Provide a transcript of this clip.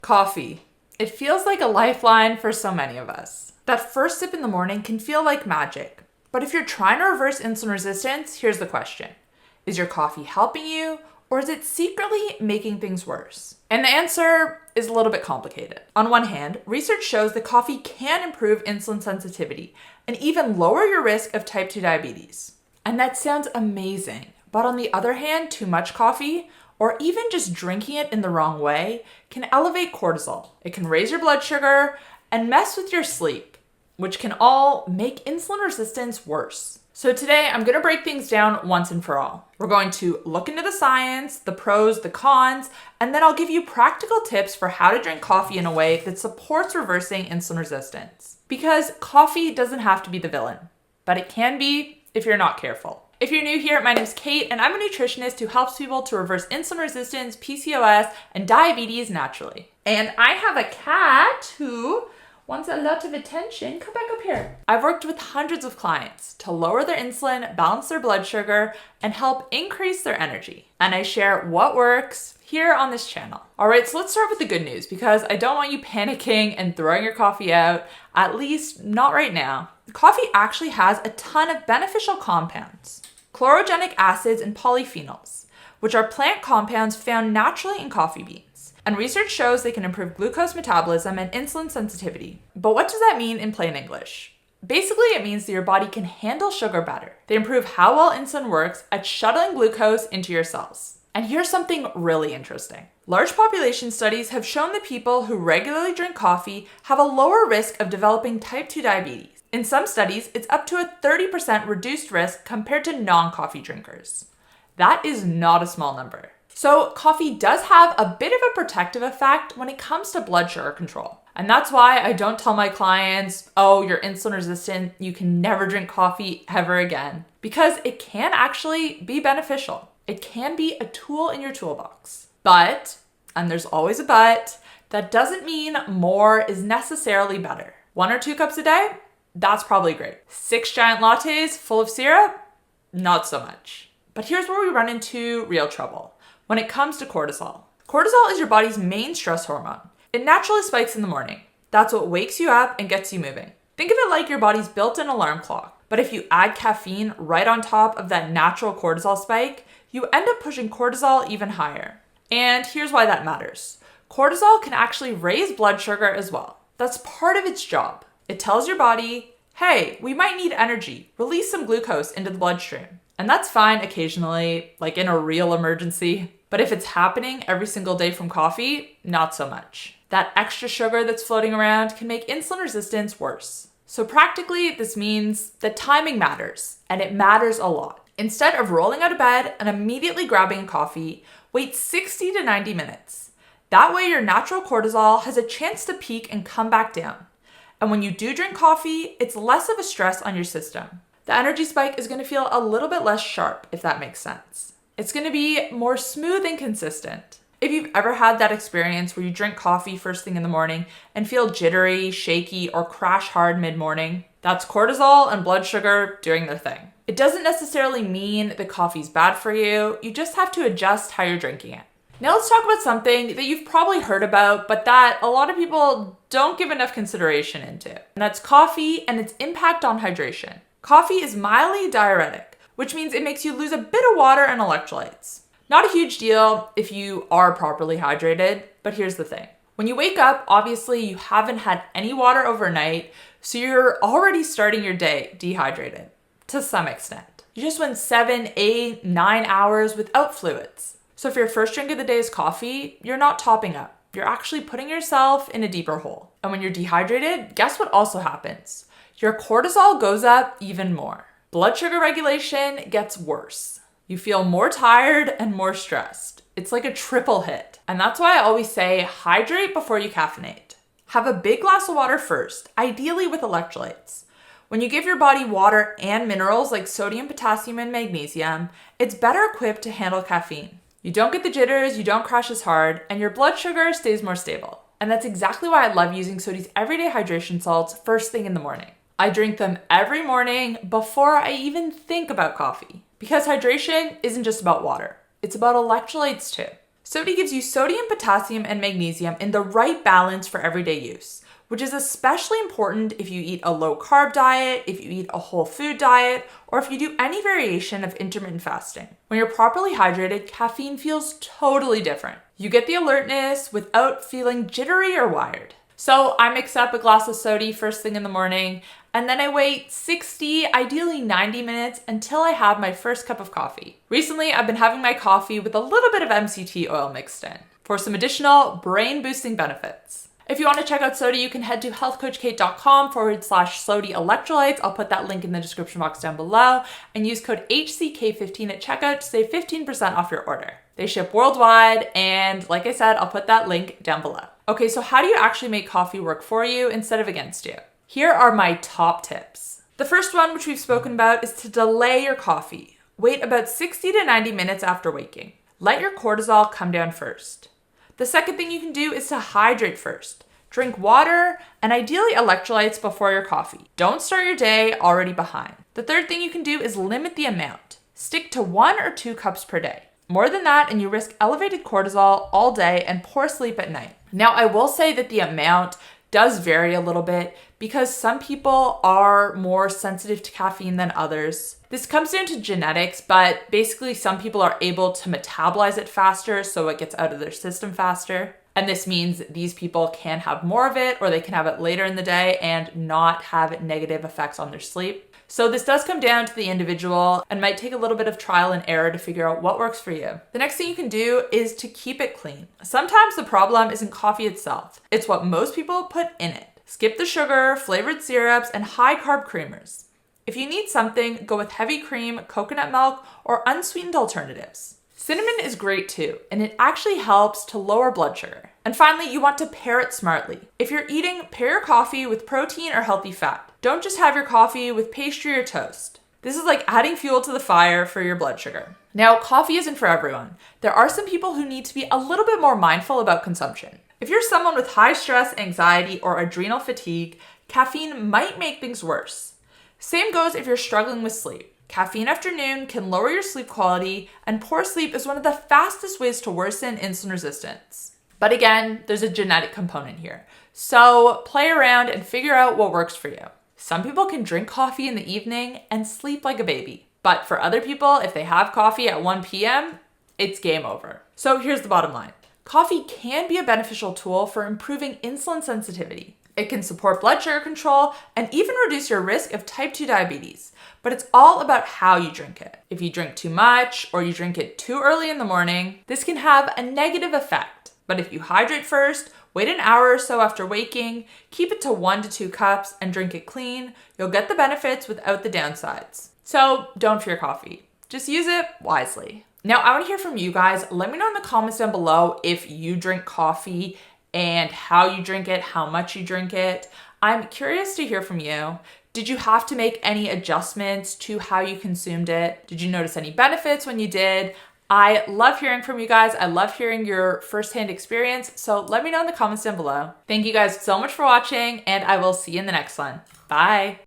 Coffee. It feels like a lifeline for so many of us. That first sip in the morning can feel like magic. But if you're trying to reverse insulin resistance, here's the question. Is your coffee helping you, or is it secretly making things worse? And the answer is a little bit complicated. On one hand, research shows that coffee can improve insulin sensitivity and even lower your risk of type 2 diabetes. And that sounds amazing. But on the other hand, too much coffee, or even just drinking it in the wrong way, can elevate cortisol. It can raise your blood sugar and mess with your sleep, which can all make insulin resistance worse. So today I'm going to break things down once and for all. We're going to look into the science, the pros, the cons, and then I'll give you practical tips for how to drink coffee in a way that supports reversing insulin resistance. Because coffee doesn't have to be the villain, but it can be if you're not careful. If you're new here, my name's Kait, and I'm a nutritionist who helps people to reverse insulin resistance, PCOS, and diabetes naturally. And I have a cat who wants a lot of attention. Come back up here. I've worked with hundreds of clients to lower their insulin, balance their blood sugar, and help increase their energy. And I share what works here on this channel. All right, so let's start with the good news because I don't want you panicking and throwing your coffee out, at least not right now. Coffee actually has a ton of beneficial compounds. Chlorogenic acids and polyphenols, which are plant compounds found naturally in coffee beans. And research shows they can improve glucose metabolism and insulin sensitivity. But what does that mean in plain English? Basically, it means that your body can handle sugar better. They improve how well insulin works at shuttling glucose into your cells. And here's something really interesting. Large population studies have shown that people who regularly drink coffee have a lower risk of developing type 2 diabetes. In some studies, it's up to a 30% reduced risk compared to non-coffee drinkers. That is not a small number. So coffee does have a bit of a protective effect when it comes to blood sugar control. And that's why I don't tell my clients, oh, you're insulin resistant, you can never drink coffee ever again. Because it can actually be beneficial. It can be a tool in your toolbox. But, and there's always a but, that doesn't mean more is necessarily better. 1 or 2 cups a day? That's probably great. 6 giant lattes full of syrup? Not so much. But here's where we run into real trouble. When it comes to cortisol. Cortisol is your body's main stress hormone. It naturally spikes in the morning. That's what wakes you up and gets you moving. Think of it like your body's built-in alarm clock. But if you add caffeine right on top of that natural cortisol spike, you end up pushing cortisol even higher. And here's why that matters. Cortisol can actually raise blood sugar as well. That's part of its job. It tells your body, hey, we might need energy. Release some glucose into the bloodstream. And that's fine occasionally, like in a real emergency. But if it's happening every single day from coffee, not so much. That extra sugar that's floating around can make insulin resistance worse. So practically, this means that timing matters, and it matters a lot. Instead of rolling out of bed and immediately grabbing a coffee, wait 60 to 90 minutes. That way your natural cortisol has a chance to peak and come back down. And when you do drink coffee, it's less of a stress on your system. The energy spike is going to feel a little bit less sharp, if that makes sense. It's going to be more smooth and consistent. If you've ever had that experience where you drink coffee first thing in the morning and feel jittery, shaky, or crash hard mid-morning, that's cortisol and blood sugar doing their thing. It doesn't necessarily mean that coffee's bad for you. You just have to adjust how you're drinking it. Now let's talk about something that you've probably heard about, but that a lot of people don't give enough consideration into. And that's coffee and its impact on hydration. Coffee is mildly diuretic, which means it makes you lose a bit of water and electrolytes. Not a huge deal if you are properly hydrated, but here's the thing. When you wake up, obviously you haven't had any water overnight, so you're already starting your day dehydrated to some extent. You just went 7, 8, 9 hours without fluids. So if your first drink of the day is coffee, you're not topping up. You're actually putting yourself in a deeper hole. And when you're dehydrated, guess what also happens? Your cortisol goes up even more. Blood sugar regulation gets worse. You feel more tired and more stressed. It's like a triple hit. And that's why I always say hydrate before you caffeinate. Have a big glass of water first, ideally with electrolytes. When you give your body water and minerals like sodium, potassium, and magnesium, it's better equipped to handle caffeine. You don't get the jitters, you don't crash as hard, and your blood sugar stays more stable. And that's exactly why I love using Sodi's everyday hydration salts first thing in the morning. I drink them every morning before I even think about coffee. Because hydration isn't just about water, it's about electrolytes too. Sodi gives you sodium, potassium, and magnesium in the right balance for everyday use, which is especially important if you eat a low-carb diet, if you eat a whole food diet, or if you do any variation of intermittent fasting. When you're properly hydrated, caffeine feels totally different. You get the alertness without feeling jittery or wired. So I mix up a glass of sodi first thing in the morning, and then I wait 60, ideally 90 minutes until I have my first cup of coffee. Recently, I've been having my coffee with a little bit of MCT oil mixed in for some additional brain-boosting benefits. If you want to check out Sodi, you can head to healthcoachkait.com/Sodi electrolytes. I'll put that link in the description box down below, and use code HCK15 at checkout to save 15% off your order. They ship worldwide, and like I said, I'll put that link down below. Okay, so how do you actually make coffee work for you instead of against you? Here are my top tips. The first one, which we've spoken about, is to delay your coffee. Wait about 60 to 90 minutes after waking. Let your cortisol come down first. The second thing you can do is to hydrate first. Drink water and ideally electrolytes before your coffee. Don't start your day already behind. The third thing you can do is limit the amount. Stick to 1 or 2 cups per day. More than that, and you risk elevated cortisol all day and poor sleep at night. Now, I will say that the amount does vary a little bit because some people are more sensitive to caffeine than others. This comes down to genetics, but basically some people are able to metabolize it faster, so it gets out of their system faster. And this means these people can have more of it, or they can have it later in the day and not have negative effects on their sleep. So this does come down to the individual and might take a little bit of trial and error to figure out what works for you. The next thing you can do is to keep it clean. Sometimes the problem isn't coffee itself. It's what most people put in it. Skip the sugar, flavored syrups, and high-carb creamers. If you need something, go with heavy cream, coconut milk, or unsweetened alternatives. Cinnamon is great too, and it actually helps to lower blood sugar. And finally, you want to pair it smartly. If you're eating, pair your coffee with protein or healthy fat. Don't just have your coffee with pastry or toast. This is like adding fuel to the fire for your blood sugar. Now, coffee isn't for everyone. There are some people who need to be a little bit more mindful about consumption. If you're someone with high stress, anxiety, or adrenal fatigue, caffeine might make things worse. Same goes if you're struggling with sleep. Caffeine after noon can lower your sleep quality, and poor sleep is one of the fastest ways to worsen insulin resistance. But again, there's a genetic component here. So play around and figure out what works for you. Some people can drink coffee in the evening and sleep like a baby. But for other people, if they have coffee at 1 p.m., it's game over. So here's the bottom line. Coffee can be a beneficial tool for improving insulin sensitivity. It can support blood sugar control and even reduce your risk of type 2 diabetes. But it's all about how you drink it. If you drink too much or you drink it too early in the morning, this can have a negative effect. But if you hydrate first, wait an hour or so after waking, keep it to 1 to 2 cups, and drink it clean, you'll get the benefits without the downsides. So don't fear coffee. Just use it wisely. Now, I want to hear from you guys. Let me know in the comments down below if you drink coffee and how you drink it, how much you drink it. I'm curious to hear from you. Did you have to make any adjustments to how you consumed it? Did you notice any benefits when you did? I love hearing from you guys. I love hearing your firsthand experience. So let me know in the comments down below. Thank you guys so much for watching, and I will see you in the next one. Bye.